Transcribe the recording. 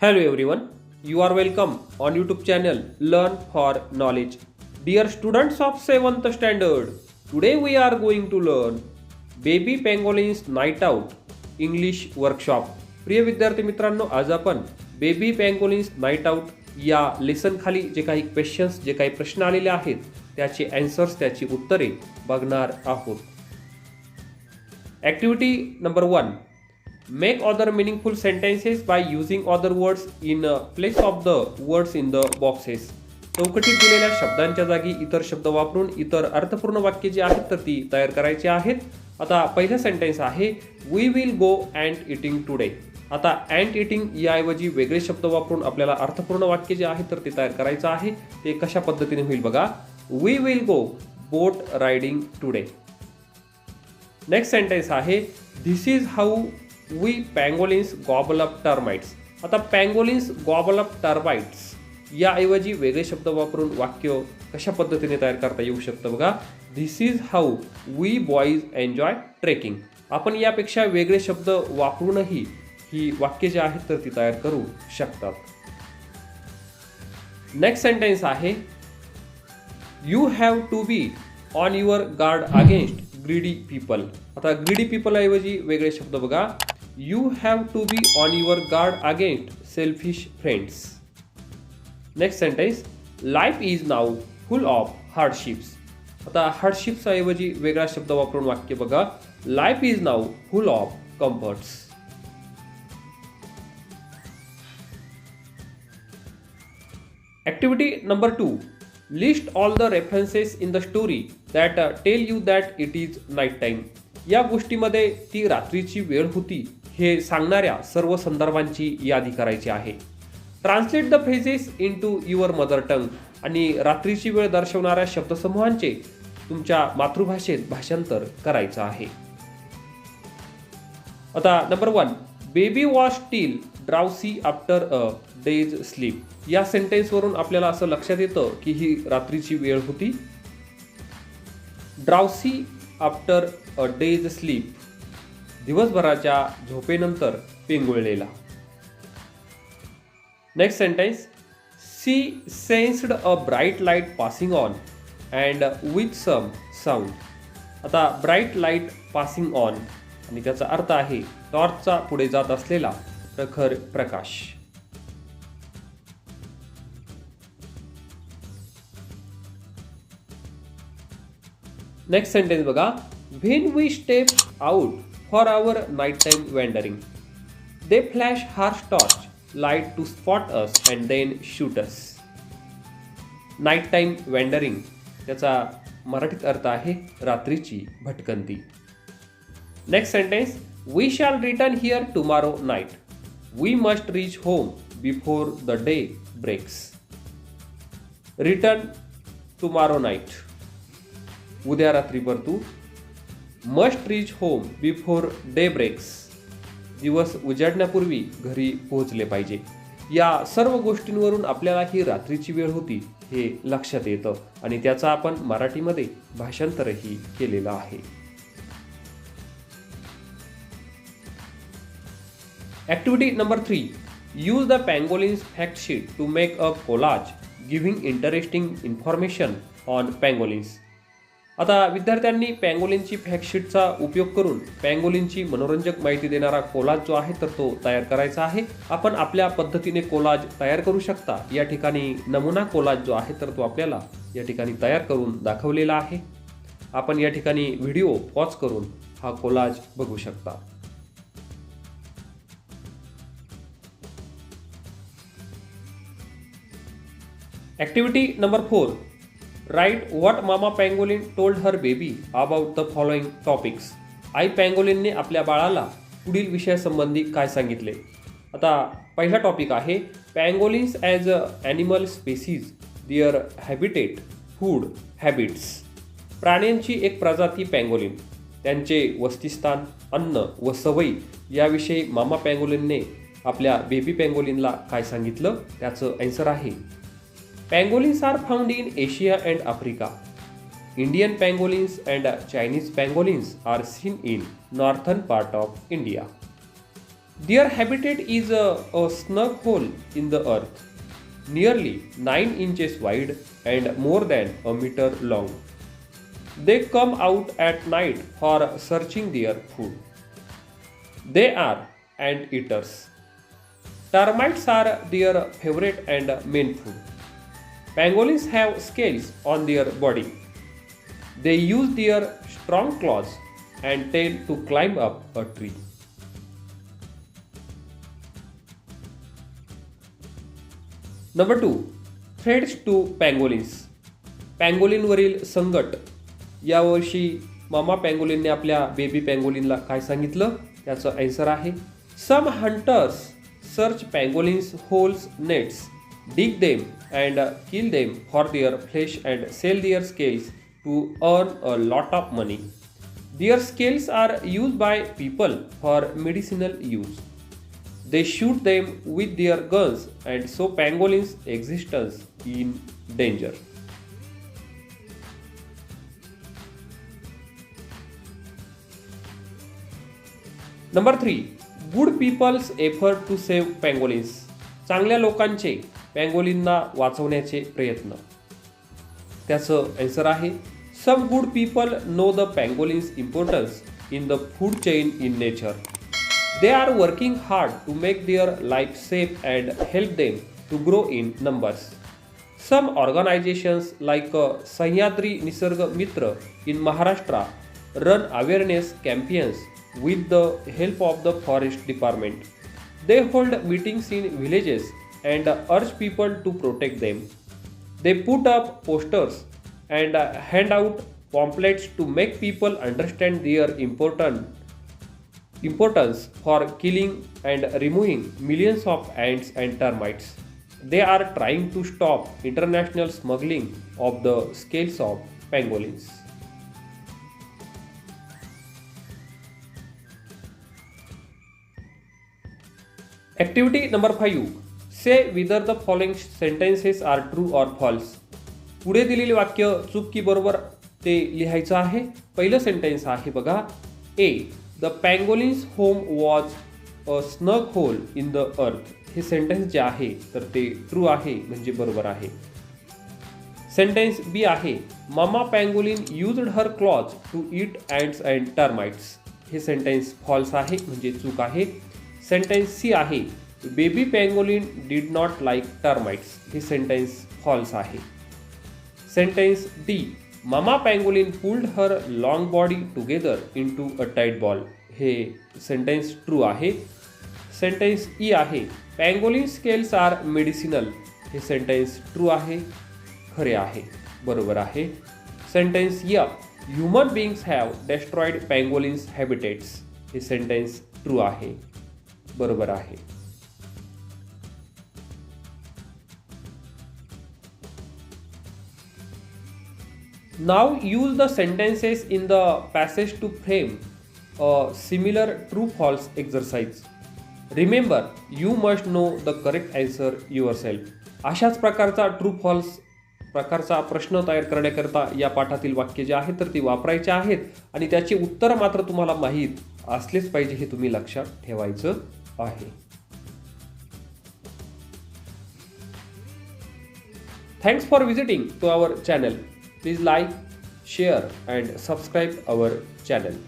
Hello everyone, you are welcome on YouTube channel Learn for Knowledge. Dear students of 7th standard, today we are going to learn Baby Pangolins Night Out English Workshop. प्रिय विद्यार्थी मित्रांनो, आज आपण baby पॅंगोलिन्स night out या lesson खाली जे काही questions जे काही प्रश्न आलेले आहेत त्याचे आन्सर्स त्याची उत्तरे बघणार आहोत. Activity number 1, Make other meaningful sentences by using other words in place of the words in the boxes. चौकटीत दिलेल्या शब्दांच्या जागी इतर शब्द वापरून इतर अर्थपूर्ण वाक्ये जी आहेत तर ती तयार करायची आहेत. आता पहिला सेंटेन्स आहे we will go and eating today. आता अँड इटिंग याऐवजी वेगळे शब्द वापरून आपल्याला अर्थपूर्ण वाक्य जे आहे तर ते तयार करायचं आहे. ते कशा पद्धतीने होईल बघा. We will go boat riding today. Next sentence आहे this is how We pangolins gobble up termites. आता pangolins gobble up termites याऐवजी वेगळे शब्द वापरून वाक्य कशा पद्धतीने तयार करता येऊ शकतं बघा. This is how we boys enjoy trekking. आपण यापेक्षा वेगळे शब्द वापरूनही ही वाक्य जे आहेत तर ती तयार करू शकतात. नेक्स्ट सेंटेन्स आहे You have to be on your guard against greedy people. आता greedy people ऐवजी वेगळे शब्द बघा. You have to be on your guard against selfish friends. Next sentence, life is now full of hardships. आता hardships ऐवजी वेगळा शब्द वापरून वाक्य बघा. Life is now full of comforts. Activity number 2, list all the references in the story that tell you that it is night time. या गोष्टीमध्ये ती रात्रीची वेळ होती हे सांगणाऱ्या सर्व संदर्भांची यादी करायची आहे. Translate the phrases into your mother tongue. आणि रात्रीची वेळ दर्शवणाऱ्या शब्दसमूहांचे तुमच्या मातृभाषेत भाषांतर करायचं आहे. आता number 1, baby was still drowsy after a day's sleep. या सेंटेन्सवरून आपल्याला असं लक्षात येतं की ही रात्रीची वेळ होती. Drowsy after a day's sleep, दिवसभराच्या झोपेनंतर पेंगुळलेला. Next sentence, she sensed a bright light passing on and with some sound. आता ब्राईट लाईट पासिंग ऑन आणि त्याचा अर्थ आहे टॉर्चचा पुढे जात असलेला प्रखर प्रकाश. नेक्स्ट सेंटेन्स बघा. When we step out for our nighttime wandering, they flash harsh torch light to spot us and then shoot us. Nighttime wandering त्याचा मराठीत अर्थ आहे रात्रीची भटकंती. Next sentence, we shall return here tomorrow night. We must reach home before the day breaks. Return tomorrow night, उद्या रात्री परतू. Must reach home before day breaks, दिवस उजाडण्यापूर्वी घरी पोहोचले पाहिजे. या सर्व गोष्टींवरून आपल्याला ही रात्रीची वेळ होती हे लक्षात येतं आणि त्याचा आपण मराठीमध्ये भाषांतरही केलेलं आहे. Activity number 3, use the pangolin's fact sheet to make a collage giving interesting information on pangolins. आता विद्यार्थ्यांनी पॅंगोलिनची फॅक्टशीटचा उपयोग करून पॅंगोलिनची मनोरंजक माहिती देणारा कोलाज जो आहे तर तो तयार करायचा आहे. आपण आपल्या पद्धतीने कोलाज तयार करू शकता. या ठिकाणी नमुना कोलाज जो आहे तर तो आपल्याला या ठिकाणी तयार करून दाखवलेला आहे. आपण या ठिकाणी व्हिडिओ पॉज करून हा कोलाज बघू शकता. Activity number 4, write what mama pangolin told her baby about the following topics. आई पँगोलिनने आपल्या बाळाला पुढील विषयासंबंधी काय सांगितले. आता पहिला टॉपिक आहे pangolins as a animal species, their habitat, food habits. प्राण्यांची एक प्रजाती पँगोलिन, त्यांचे वसतिस्थान, अन्न व सवयी याविषयी मामा पँगोलिनने आपल्या बेबी पँगोलिनला काय सांगितलं त्याचं आन्सर आहे Pangolins are found in Asia and Africa. Indian pangolins and Chinese pangolins are seen in northern part of India. Their habitat is a snug hole in the earth, nearly 9 inches wide and more than a meter long. They come out at night for searching their food. They are ant eaters. Termites are their favorite and main food. Pangolins have scales on their body. They use their strong claws and tail to climb up a tree. Number 2. Threats to pangolins. पँगोलिनवरील संकट. यावर्षी मामा पँगोलिनने आपल्या baby पँगोलिनला काय सांगितलं? त्याचं answer आहे some hunters search pangolins holes nets, dig them and kill them for their flesh and sell their scales to earn a lot of money. Their scales are used by people for medicinal use. They shoot them with their guns and so pangolins' existence in danger. Number 3. Good people's effort to save pangolins. चांगल्या लोकांचे पँगोलिनना वाचवण्याचे प्रयत्न. त्याचं answer आहे some good people know the pangolin's importance in the food chain in nature. They are working hard to make their life safe and help them to grow in numbers. Some organisations like Sahyadri Nisarg Mitra in Maharashtra run awareness campaigns with the help of the forest department. They hold meetings in villages and urge people to protect them. They put up posters and hand out pamphlets to make people understand their importance for killing and removing millions of ants and termites. They are trying to stop international smuggling of the scales of pangolins. Activity number 5. Say whether the following sentences are true or false. पुढे दिलेले वाक्य चूक की बरोबर ते लिहायचं आहे. पहिलं सेंटेन्स आहे बघा A. The pangolin's home was a snug hole in the earth. हे सेंटेन्स जे आहे तर ते ट्रू आहे म्हणजे बरोबर आहे. सेंटेन्स बी आहे mama pangolin used her claws to eat ants and termites. हे सेंटेन्स फॉल्स आहे म्हणजे चूक आहे. सेंटेन्स सी आहे baby pangolin did not like termites. हे सेंटेन्स फॉल्स आहे. Sentence D mama pangolin pulled her long body together into a tight ball. हे sentence true आहे. सेंटेन्स ई आहे पँगोलिन स्केल्स आर मेडिसिनल. हे sentence true आहे खरे आहे बरोबर आहे. सेंटेन्स या human beings have destroyed pangolins habitats. हे सेंटेन्स ट्रू आहे बरोबर आहे. Now use the sentences in the passage to frame a similar true-false exercise. Remember, you must know the correct answer yourself. अशाच प्रकारचा ट्रू फॉल्स प्रकारचा प्रश्न तयार करण्याकरता या पाठातील वाक्य जे आहेत तर ती वापरायचे आहेत आणि त्याची उत्तर मात्र तुम्हाला माहीत असलेच पाहिजे हे तुम्ही लक्षात ठेवायचं आहे. Thanks for visiting to our channel. Please like, share and subscribe our channel.